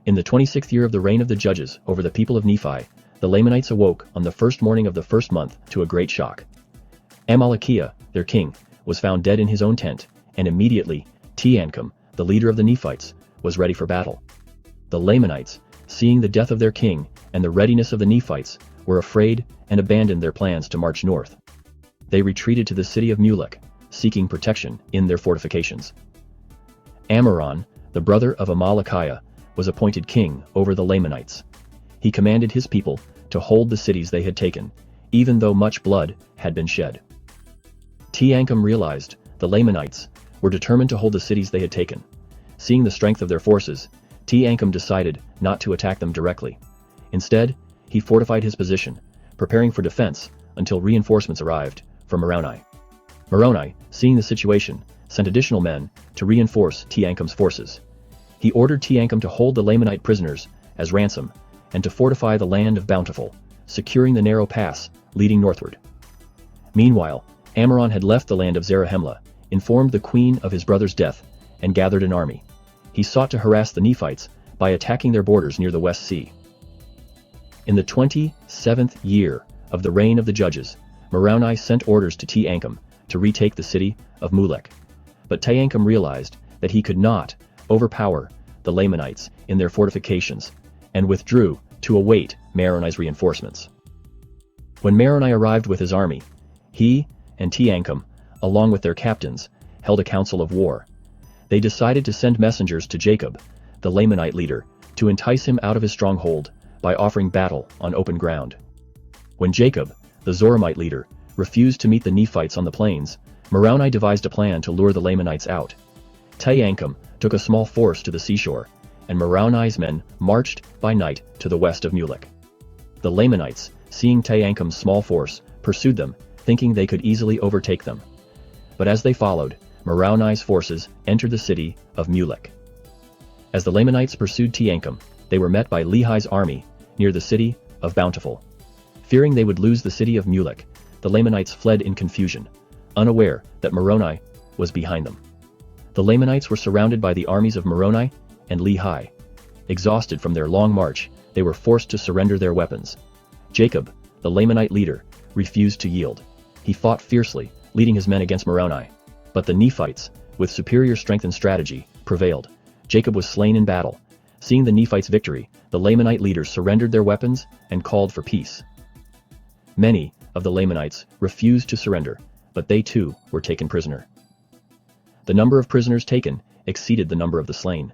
In the 26th year of the reign of the judges over the people of Nephi, the Lamanites awoke on the first morning of the first month to a great shock. Amalickiah, their king, was found dead in his own tent, and immediately Teancum, the leader of the Nephites, was ready for battle. The Lamanites, seeing the death of their king and the readiness of the Nephites, were afraid and abandoned their plans to march north. They retreated to the city of Mulek, seeking protection in their fortifications. Ammoron, the brother of Amalickiah, was appointed king over the Lamanites. He commanded his people to hold the cities they had taken, even though much blood had been shed. Teancum realized the Lamanites were determined to hold the cities they had taken. Seeing the strength of their forces, Teancum decided not to attack them directly. Instead, he fortified his position, preparing for defense until reinforcements arrived from Moroni. Moroni, seeing the situation, sent additional men to reinforce Teancum's forces. He ordered Teancum to hold the Lamanite prisoners as ransom and to fortify the land of Bountiful, securing the narrow pass leading northward. Meanwhile, Ammoron had left the land of Zarahemla, informed the queen of his brother's death, and gathered an army. He sought to harass the Nephites by attacking their borders near the West Sea. In the 27th year of the reign of the judges, Moroni sent orders to Teancum to retake the city of Mulek. But Teancum realized that he could not overpower the Lamanites in their fortifications and withdrew to await Moroni's reinforcements. When Moroni arrived with his army, he and Teancum, along with their captains, held a council of war. They decided to send messengers to Jacob, the Lamanite leader, to entice him out of his stronghold by offering battle on open ground. When Jacob, the Zoramite leader, refused to meet the Nephites on the plains, Moroni devised a plan to lure the Lamanites out. Teancum took a small force to the seashore, and Moroni's men marched by night to the west of Mulek. The Lamanites, seeing Teancum's small force, pursued them, thinking they could easily overtake them. But as they followed, Moroni's forces entered the city of Mulek. As the Lamanites pursued Teancum, they were met by Lehi's army near the city of Bountiful. Fearing they would lose the city of Mulek, the Lamanites fled in confusion, unaware that Moroni was behind them. The Lamanites were surrounded by the armies of Moroni and Lehi. Exhausted from their long march, they were forced to surrender their weapons. Jacob, the Lamanite leader, refused to yield. He fought fiercely, leading his men against Moroni. But the Nephites, with superior strength and strategy, prevailed. Jacob was slain in battle. Seeing the Nephites' victory, the Lamanite leaders surrendered their weapons and called for peace. Many of the Lamanites refused to surrender, but they too were taken prisoner. The number of prisoners taken exceeded the number of the slain.